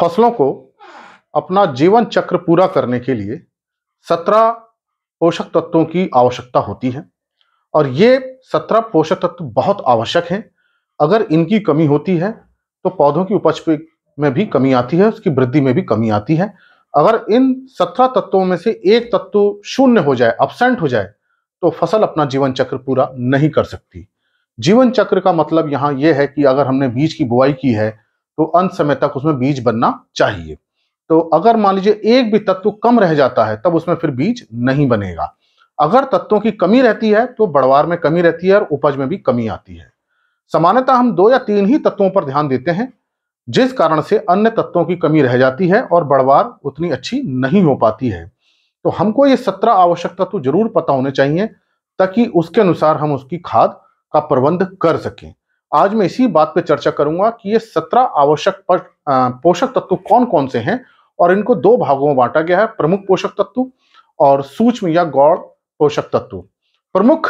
फसलों को अपना जीवन चक्र पूरा करने के लिए 17 पोषक तत्वों की आवश्यकता होती है और ये 17 पोषक तत्व बहुत आवश्यक हैं। अगर इनकी कमी होती है तो पौधों की उपज में भी कमी आती है, उसकी वृद्धि में भी कमी आती है। अगर इन 17 तत्वों में से एक तत्व शून्य हो जाए, अब्सेंट हो जाए, तो फसल अपना जीवन चक्र पूरा नहीं कर सकती। जीवन चक्र का मतलब यहाँ यह है कि अगर हमने बीज की बुआई की है तो अंत समय तक उसमें बीज बनना चाहिए। तो अगर मान लीजिए एक भी तत्व कम रह जाता है तब उसमें फिर बीज नहीं बनेगा। अगर तत्वों की कमी रहती है तो बढ़वार में कमी रहती है और उपज में भी कमी आती है। सामान्यतः हम 2 या 3 ही तत्वों पर ध्यान देते हैं, जिस कारण से अन्य तत्वों की कमी रह जाती है और बढ़वार उतनी अच्छी नहीं हो पाती है। तो हमको ये 17 आवश्यक तत्व जरूर पता होने चाहिए ताकि उसके अनुसार हम उसकी खाद का प्रबंध कर सकें। आज मैं इसी बात पे चर्चा करूंगा कि ये 17 आवश्यक पोषक तत्व कौन कौन से हैं और इनको 2 भागों में बांटा गया है, प्रमुख पोषक तत्व और सूक्ष्म या गौण पोषक तत्व। प्रमुख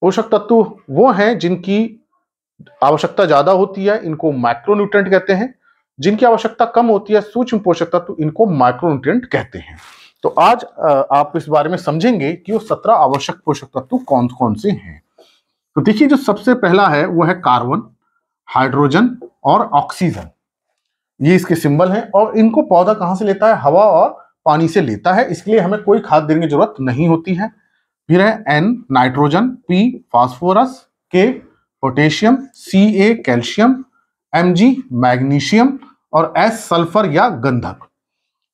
पोषक तत्व वो हैं जिनकी आवश्यकता ज्यादा होती है, इनको मैक्रोन्यूट्रिएंट कहते हैं। जिनकी आवश्यकता कम होती है, सूक्ष्म पोषक तत्व, इनको माइक्रोन्यूट्रिएंट कहते हैं। तो आज आप इस बारे में समझेंगे कि वो 17 आवश्यक पोषक तत्व कौन कौन से हैं। तो देखिए, जो सबसे पहला है वो है कार्बन, हाइड्रोजन और ऑक्सीजन। ये इसके सिंबल हैं और इनको पौधा कहां से लेता है? हवा और पानी से लेता है। इसके लिए हमें कोई खाद देने की जरूरत नहीं होती है। फिर है N nitrogen, P phosphorus, K potassium, Ca calcium, Mg magnesium और S सल्फर या गंधक।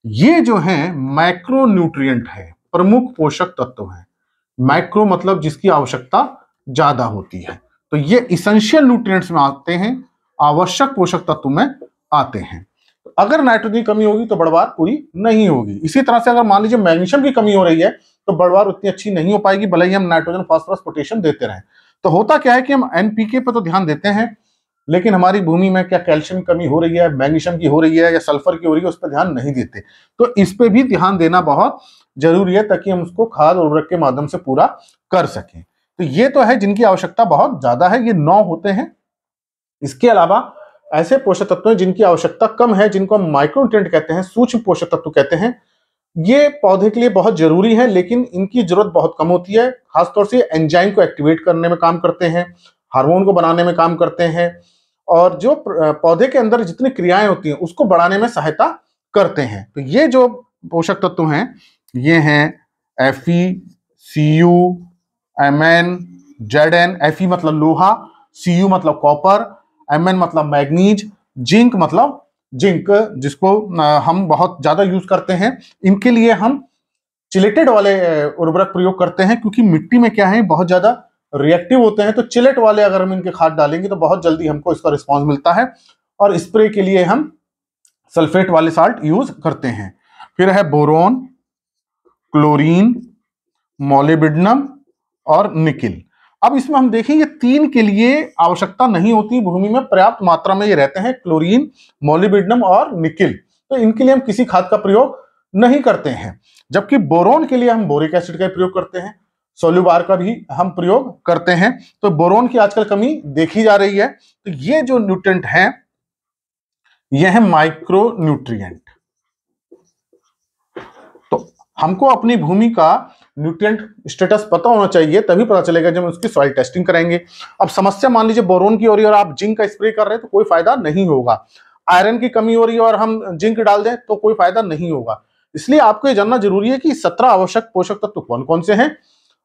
ये जो है मैक्रोन्यूट्रिएंट है, प्रमुख पोषक तत्व है। मैक्रो मतलब जिसकी आवश्यकता ज्यादा होती है। तो ये इसेंशियल न्यूट्रिएंट्स में आते हैं, आवश्यक पोषक तत्व में आते हैं। तो अगर नाइट्रोजन की कमी होगी तो बढ़वार पूरी नहीं होगी। इसी तरह से अगर मान लीजिए मैग्नीशियम की कमी हो रही है तो बढ़वार उतनी अच्छी नहीं हो पाएगी, भले ही हम नाइट्रोजन, फास्फोरस, पोटेशियम देते रहें। तो होता क्या है कि हम एनपीके पे तो ध्यान देते हैं, लेकिन हमारी भूमि में क्या कैल्शियम की कमी हो रही है, मैग्नीशियम की हो रही है या सल्फर की हो रही है, उस पर ध्यान नहीं देते। तो इस पे भी ध्यान देना बहुत जरूरी है ताकि हम उसको खाद और उर्वरक के माध्यम से पूरा कर सकें। तो ये तो है जिनकी आवश्यकता बहुत ज्यादा है, ये 9 होते हैं। इसके अलावा ऐसे पोषक तत्व हैं जिनकी आवश्यकता कम है, जिनको हम माइक्रोन्यूट्रिएंट कहते हैं, सूक्ष्म पोषक तत्व कहते हैं। ये पौधे के लिए बहुत जरूरी है लेकिन इनकी जरूरत बहुत कम होती है। खासतौर से एंजाइम को एक्टिवेट करने में काम करते हैं, हार्मोन को बनाने में काम करते हैं और जो पौधे के अंदर जितनी क्रियाएं होती हैं उसको बढ़ाने में सहायता करते हैं। तो ये जो पोषक तत्व हैं ये हैं Fe, Cu, Mn, Zn। Fe मतलब लोहा, Cu मतलब कॉपर, Mn मतलब मैग्नीज, जिंक मतलब जिंक जिसको हम बहुत ज्यादा यूज करते हैं। इनके लिए हम चिलेटेड वाले उर्वरक प्रयोग करते हैं क्योंकि मिट्टी में क्या है, बहुत ज्यादा रिएक्टिव होते हैं। तो चिलेट वाले अगर हम इनके खाद डालेंगे तो बहुत जल्दी हमको इसका रिस्पॉन्स मिलता है। और स्प्रे के लिए हम सल्फेट वाले साल्ट यूज करते हैं। फिर है बोरोन, क्लोरीन, मोलिब्डेनम और निकिल। अब इसमें हम देखें ये 3 के लिए आवश्यकता नहीं होती, भूमि में पर्याप्त मात्रा में ये रहते हैं, क्लोरीन, मोलिब्डेनम और निकिल। तो इनके लिए हम किसी खाद का प्रयोग नहीं करते हैं। जबकि बोरोन के लिए हम बोरिक एसिड का प्रयोग करते हैं, सोल्यूबार का भी हम प्रयोग करते हैं। तो बोरोन की आजकल कमी देखी जा रही है। तो ये जो न्यूट्रिएंट है ये है माइक्रोन्यूट्रिएंट। तो हमको अपनी भूमि का न्यूट्रिएंट स्टेटस पता होना चाहिए, तभी पता चलेगा जब हम उसकी सॉइल टेस्टिंग करेंगे। अब समस्या मान लीजिए बोरोन की हो रही है और आप जिंक का स्प्रे कर रहे हैं तो कोई फायदा नहीं होगा। आयरन की कमी हो रही है और हम जिंक डाल दें तो कोई फायदा नहीं होगा। इसलिए आपको ये जानना जरूरी है कि 17 आवश्यक पोषक तत्व कौन कौन से हैं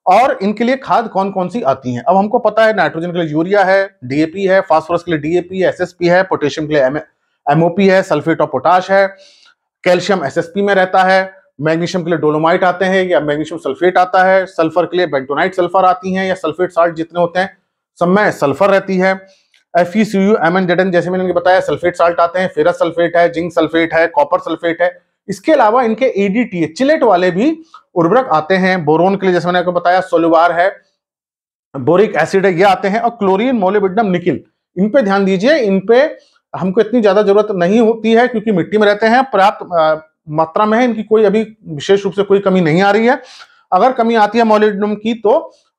और इनके लिए खाद कौन कौन सी आती हैं। अब हमको पता है नाइट्रोजन के लिए यूरिया है, डीएपी है, फास्फोरस के लिए डीएपी है, एसएसपी है, पोटेशियम के लिए एमओपी है, सल्फेट ऑफ पोटाश है, कैल्शियम एसएसपी में रहता है, मैग्नीशियम के लिए डोलोमाइट आते हैं या मैग्नीशियम सल्फेट आता है, सल्फर के लिए बेंटोनाइट सल्फर आती हैं या सल्फेट साल्ट जितने होते हैं सब में सल्फर रहती है। Fe, Cu, Mn, Zn जैसे मैंने बताया सल्फेट साल्ट आते हैं, फेरस सल्फेट है, जिंक सल्फेट है, कॉपर सल्फेट है। इसके अलावा इनके एडीटी चिलेट वाले भी उर्वरक आते हैं। बोरोन के लिए जैसे मैंने आपको बताया सोल्यूबार है, बोरिक एसिड है, ये आते हैं। और क्लोरीन, मोलिब्डेनम, निकिल, इन पे ध्यान दीजिए। इन पे हमको इतनी ज्यादा जरूरत नहीं होती है क्योंकि मिट्टी में रहते हैं, पर्याप्त मात्रा में है, इनकी कोई अभी विशेष रूप से कोई कमी नहीं आ रही है। अगर कमी आती है मोलिब्डेनम की तो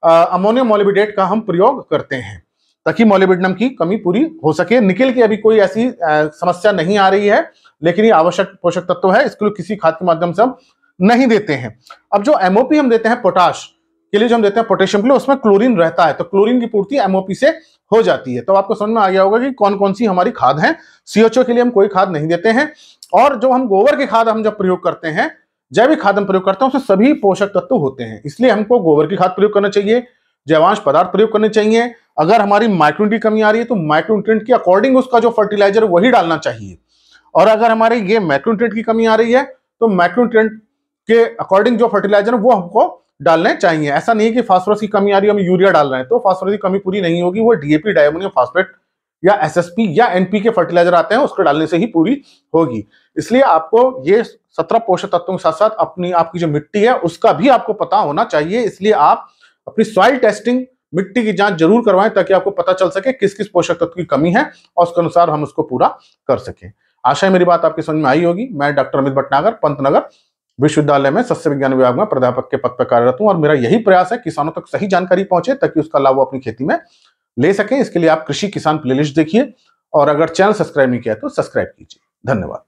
अमोनियम मोलिब्डेट का हम प्रयोग करते हैं। ताकि मोलिब्डेनम की कमी पूरी हो सके। निकेल की अभी कोई ऐसी समस्या नहीं आ रही है, लेकिन ये आवश्यक पोषक तत्व है, इसके लिए किसी खाद के माध्यम से हम नहीं देते हैं। अब जो एमओपी हम देते हैं पोटाश के लिए, जो हम देते हैं पोटेशियम के लिए, उसमें क्लोरीन रहता है, तो क्लोरीन की पूर्ति एमओपी से हो जाती है। तो आपको समझ में आ गया होगा कि कौन कौन सी हमारी खाद है। सीएचओ के लिए हम कोई खाद नहीं देते हैं, और जो हम गोबर की खाद हम जब प्रयोग करते हैं, जैविक खाद हम प्रयोग करते हैं, उसमें सभी पोषक तत्व होते हैं, इसलिए हमको गोबर की खाद प्रयोग करना चाहिए, जैवांश पदार्थ प्रयोग करने चाहिए। अगर हमारी माइक्रोन्यूट्रिएंट की कमी आ रही है तो माइक्रोन्यूट्रिएंट के अकॉर्डिंग उसका जो फर्टिलाइजर वही डालना चाहिए, और अगर हमारे ये मैक्रोन्यूट्रिएंट की कमी आ रही है तो मैक्रोन्यूट्रिएंट के अकॉर्डिंग जो फर्टिलाइजर वो हमको डालने चाहिए। ऐसा नहीं है कि फास्फोरस की कमी आ रही है हम यूरिया डाल रहे हैं तो फास्फोरस की कमी पूरी नहीं होगी, वो डीएपी डायमोनियम फास्फेट या एसएसपी या एनपीके फर्टिलाइजर आते हैं उसको डालने से ही पूरी होगी। इसलिए आपको ये 17 पोषक तत्वों के साथ साथ आपकी जो मिट्टी है उसका भी आपको पता होना चाहिए। इसलिए आप अपनी सॉइल टेस्टिंग, मिट्टी की जांच जरूर करवाएं, ताकि आपको पता चल सके किस किस पोषक तत्व की कमी है और उसके अनुसार हम उसको पूरा कर सकें। आशा है मेरी बात आपकी समझ में आई होगी। मैं डॉक्टर अमित भटनागर, पंतनगर विश्वविद्यालय में सस्य विज्ञान विभाग में प्राध्यापक के पद पर कार्यरत हूं, और मेरा यही प्रयास है किसानों तक सही जानकारी पहुंचे ताकि उसका लाभ वो अपनी खेती में ले सकें। इसके लिए आप कृषि किसान प्लेलिस्ट देखिए, और अगर चैनल सब्सक्राइब नहीं किया तो सब्सक्राइब कीजिए। धन्यवाद।